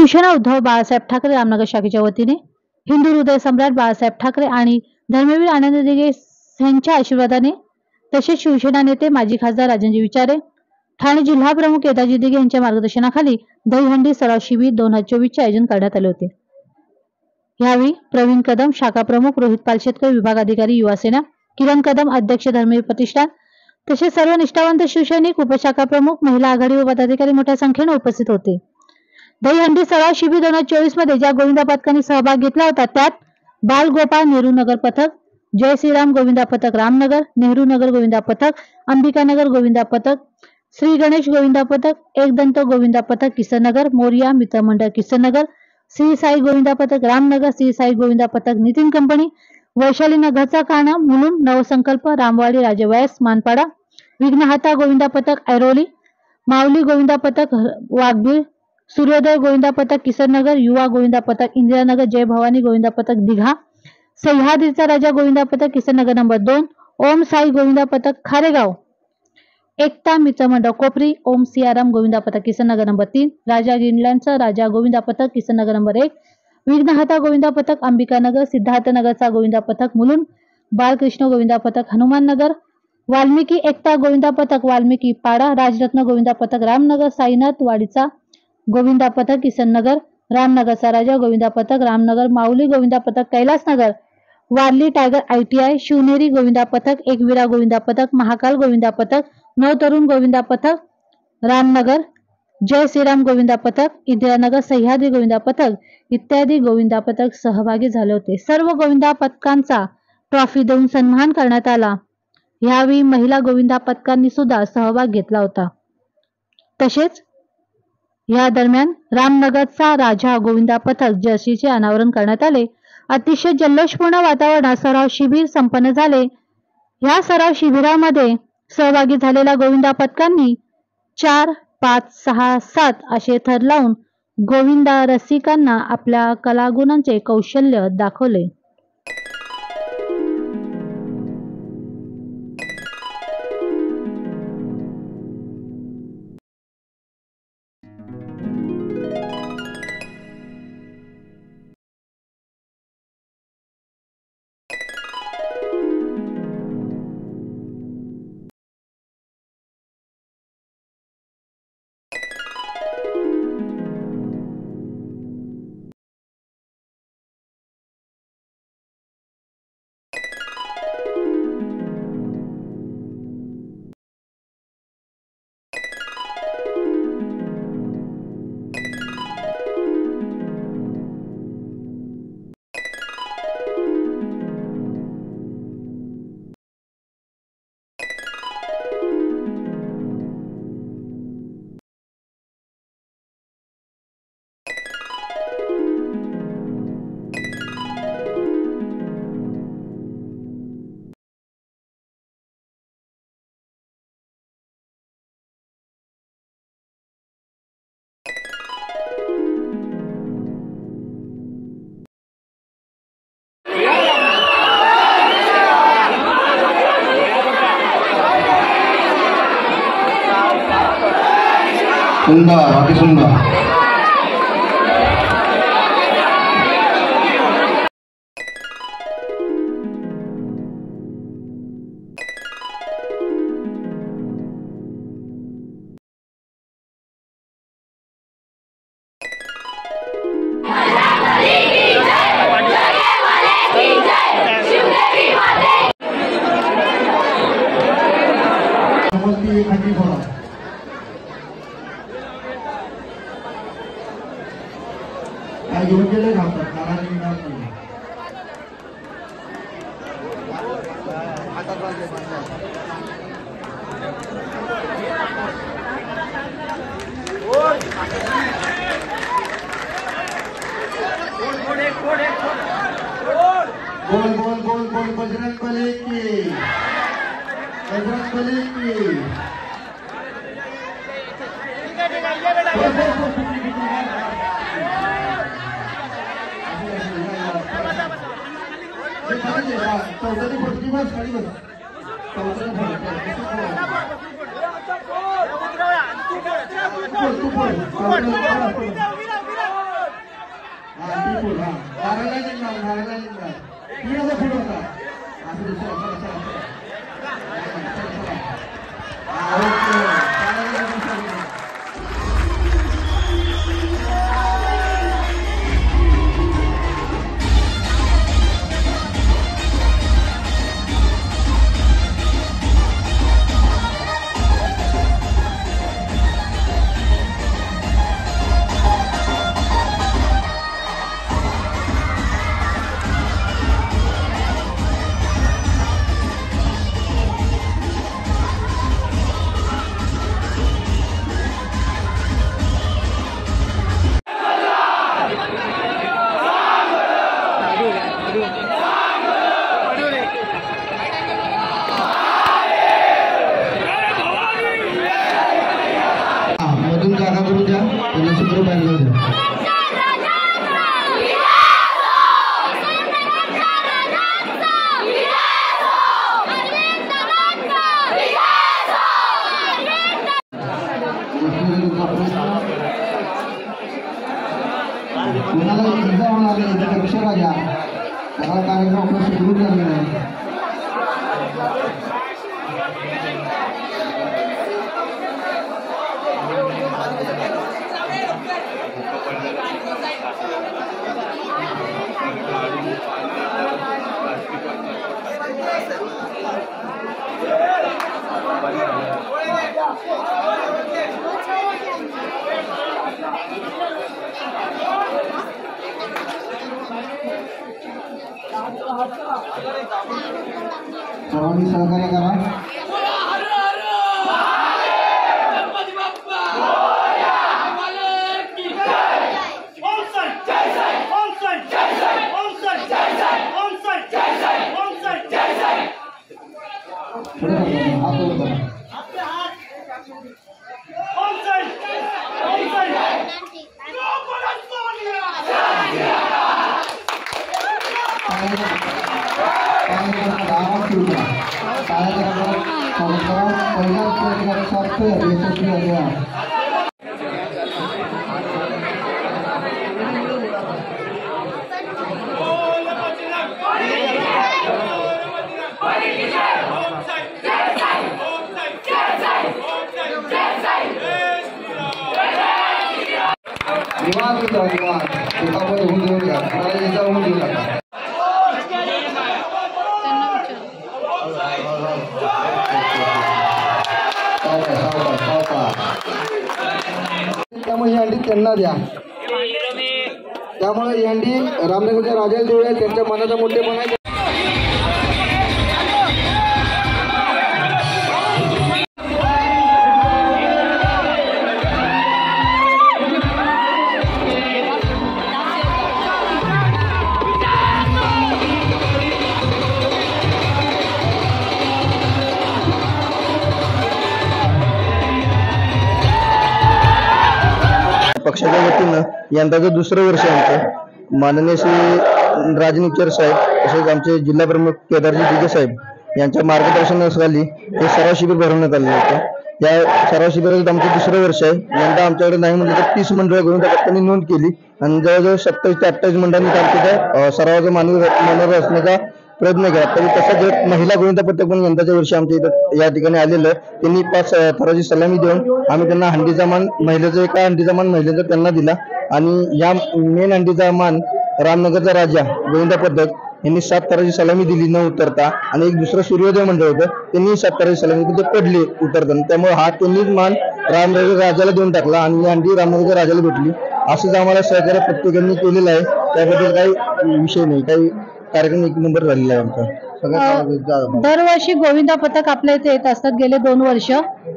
शिवसेना उद्धव बाळासाहेब ठाकरे रामनगर शाखेच्या वतीने हिंदू हृदय सम्राट बाळासाहेब ठाकरे आणि धर्मवीर आनंद दिघे यांच्या आशीर्वादाने तसेच शिवसेना नेते माजी खासदार राजनजी विचारे, ठाणे जिल्हा प्रमुख केदारजी दिघे यांच्या मार्गदर्शनाखाली दहीहंडी सराव शिबिर 2024 चे आयोजन करण्यात आले होते। यावेळी प्रवीण कदम शाखा प्रमुख, रोहित पालशेतकर विभाग अधिकारी युवा सेना, किरण कदम अध्यक्ष धर्मवीर प्रतिष्ठान तसेच सर्व निष्ठावंत शिवसैनिक, उपशाखा प्रमुख, महिला आघाडी व पदाधिकारी मोठ्या संख्येने उपस्थित होते। दहीहंडी सराव शिबिर 2024 मध्ये ज्या गोविंदा पथकांनी सहभाग घेतला होता त्यात बाल गोपाळ नेहरू नगर पथक, जय श्रीराम गोविंदा पथक रामनगर, नेहरू नगर गोविंदा पथक, अंबिकानगर गोविंदा पथक, श्री गणेश गोविंदा पथक, एकदंत गोविंदा पथक किसननगर, मोरिया मित्रमंडळ किसननगर, श्री साई गोविंदा पथक रामनगर, श्री साई गोविंदा पथक नितीन कंपनी, वैशाली नगरचा काना मुलुंड, नवसंकल्प रामवाडी राजवयस मानपाडा, विघ्नहर्ता गोविंदा पथक ऐरोली, माऊली गोविंदा पथक वाघबीळ, सूर्योदय गोविंदा पथक किसननगर, युवा गोविंदा पथक इंदिरानगर, जय भवानी गोविंदा पथक दिघा, सह्याद्रीचा राजा गोविंदा पथक किसननगर नंबर 2, ओम साई गोविंदा पथक खारेगाव, एकता मित्रमंडळ कोपरी, ओम सियाराम गोविंदा पथक किसननगर नंबर 3, राजा गिंडलांचा राजा गोविंदा पथक किसननगर नंबर 1, विघ्नहर्ता गोविंदा पथक अंबिकानगर, सिद्धार्थनगरचा गोविंदा पथक मुलुंड, बालकृष्ण गोविंदा पथक हनुमान नगर, वाल्मिकी एकता गोविंदा पथक वाल्मिकी पाडा, राजरत्न गोविंदा पथक रामनगर, साईनाथ वाडीचा गोविंदा पथक किसननगर, रामनगरचा राजा गोविंदा पथक रामनगर, माऊली गोविंदा पथक कैलासनगर, वारली टायगर ITI, शिवनेरी गोविंदा पथक, एकवीरा गोविंदा पथक, महाकाल गोविंदा पथक, नवतरुण गोविंदा पथक रामनगर, जय श्रीराम गोविंदा पथक इंदिरानगर, सह्याद्री गोविंदा पथक इत्यादी गोविंदा पथक सहभागी झाले होते। सर्व गोविंदा पथकांचा ट्रॉफी देऊन सन्मान करण्यात आला। यावेळी महिला गोविंदा पथकांनी सुद्धा सहभाग घेतला होता। तसेच या दरम्यान रामनगरचा राजा गोविंदा पथक जर्सीचे अनावरण करण्यात आले। अतिशय जल्लोषपूर्ण वातावरणात सराव शिबिर संपन्न झाले। या सराव शिबिरामध्ये सहभागी झालेल्या गोविंदा पथकांनी 4, 5, 6, 7 असे थर लावून गोविंदा रसिकांना आपल्या कलागुणांचे कौशल्य दाखवले। सुंदर अति सुंदर। योग्य घालतात नारायण गोल गोल गोल गोल बजरंग बली की चौथी पटकी बस खाली बस चौथी फुल हा नारायणला जिंकणार नारायणला जिंकणार तीन फुल होता असं मधून जागा करून द्या त्यांना सूत्र पाहिलं द्या कुणाला इजा होणार नाही त्याच्या लक्षात घ्या सगळा कार्यक्रम आपला सुरू झालेला आहे सर्वांनी सहकार्य करा निवांत एकामध्ये होऊन देऊ नका कुणाला इजा होऊन देऊ नका त्यामुळे ही हंडी त्यांना द्या त्यामुळे ही हंडी रामनगरच्या राजाला देऊया त्यांच्या मनाचा मोठेपणा आहे पक्षाच्या वतीनं यंदाचं दुसरं वर्ष आमचं माननीय श्री राजनिचर साहेब तसेच आमचे जिल्हा प्रमुख केदारजी दिगे साहेब यांच्या मार्गदर्शनाखाली हे सराव शिबिर भरवण्यात आलेलं होतं। या सराव शिबिरात आमचं दुसरं वर्ष आहे। यंदा आमच्याकडे नाही म्हटलं तर 30 मंडळ घेऊन त्या पक्षाने नोंद केली आणि जवळजवळ 27 ते 28 मंडळांनी आमच्या सरावाचा मनोरंजन असण्याचा प्रयत्न केला। तरी तसंच एक महिला गोविंदा पथक पण यंदाच्या वर्षी आमच्या इथं या ठिकाणी आलेलं त्यांनी 5 थराची सलामी देऊन आम्ही त्यांना हंडीचा मान महिलेचा एका हंडीचा मान महिलेचा त्यांना दिला आणि या मेन हंडीचा मान रामनगरचा राजा गोविंदा पथक यांनी 7 थराची सलामी दिली न उतरता आणि एक दुसरं सूर्योदय मंडळ होतं त्यांनी 7 थराची सलामी दिली ते पडले उतरताना त्यामुळे हा त्यांनीच मान रामनगर राजाला देऊन टाकला आणि ही हंडी रामनगरच्या राजाला भेटली। असंच आम्हाला सहकार्य प्रत्येकाने केलेलं आहे त्याबद्दल काही विषय नाही काही कार्यक्रम एक नंबर झालेला आहे आमचा। दरवर्षी गोविंदा पथक आपल्या इथे येत असतात गेले 2 वर्ष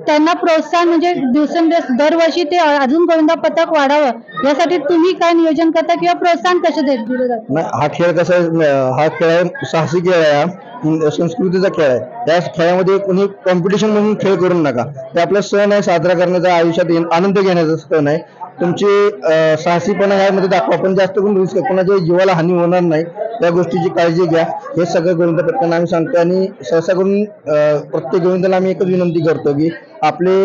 त्यांना प्रोत्साहन म्हणजे दिवसेंदिवस दरवर्षी ते अजून गोविंदा पथक वाढावं यासाठी तुम्ही काय नियोजन करता किंवा प्रोत्साहन कसं दिलं जातं? नाही हा खेळ कसा हा खेळ साहसी खेळ आहे हा संस्कृतीचा खेळ आहे। या खेळामध्ये कोणी कॉम्पिटिशन म्हणून खेळ करू नका ते आपला सण आहे साजरा करण्याचा आयुष्यात आनंद घेण्याचा सण आहे। तुमची साहसीपणा यामध्ये दाखवा पण जास्त करून रिस्क कोणाच्या जीवाला हानी होणार नाही त्या गोष्टीची काळजी घ्या हे सगळं गोविंदा पथकांना आम्ही सांगतो आणि सहसा करून प्रत्येक गोविंदाला आम्ही एकच विनंती करतो की आपले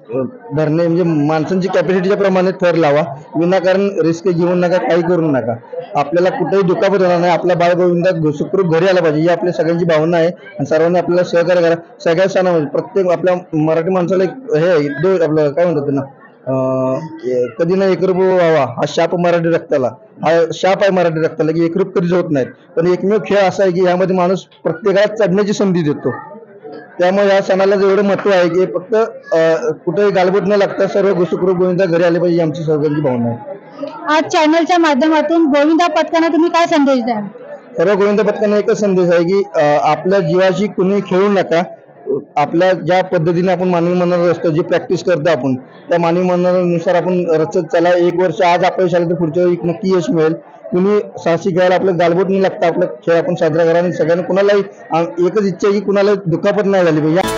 धरणे म्हणजे माणसांची कॅपॅसिटीच्या प्रमाणे थर लावा. विनाकारण रिस्क घेऊ नका, काही करू नका. आपल्याला कुठेही दुखापत होणार नाही. आपला बाळ गोविंदा सुखरूप घरी आला पाहिजे ही आपल्या सगळ्यांची भावना आहे आणि सर्वांनी आपल्याला सहकार्य करा. सगळ्या सणामध्ये प्रत्येक आपल्या मराठी माणसाला एक हे आपलं काय म्हणतात त्यांना कधी ना एकरूप व्हावा हा शाप मराठी रक्ताला, हा शाप आहे मराठी रक्ताला की एकरूप कधीच होत नाहीत. पण एकमेव खेळ असा आहे की यामध्ये माणूस प्रत्येकाला चढण्याची संधी देतो. त्यामुळे या सणाला जेवढं महत्व आहे की फक्त कुठेही गालबोट न लागता सर्व सुखरूप गोविंदा घरी आले पाहिजे आमची सर्वांची भावना आहे. आज चॅनलच्या माध्यमातून गोविंदा पथकांना तुम्ही काय संदेश द्याल? सर्व गोविंदा पथकांना एकच संदेश आहे की आपल्या जीवाशी कुणी खेळू नका. आपल्या ज्या पद्धतीने आपण मानवी मनोरंजन असतो, जी प्रॅक्टिस करतो आपण त्या मानवी मनोरंजनानुसार आपण रचत चला. एक वर्ष आज अपयश आलं तर पुढच्या वेळी नक्की यश मिळेल. कुणी साहसी खेळायला आपलं गालबोट न लागता आपला खेळ आपण साजरा करा आणि सगळ्यांना कुणालाही एकच इच्छा आहे की कुणाला दुखापत नाही झाली पाहिजे.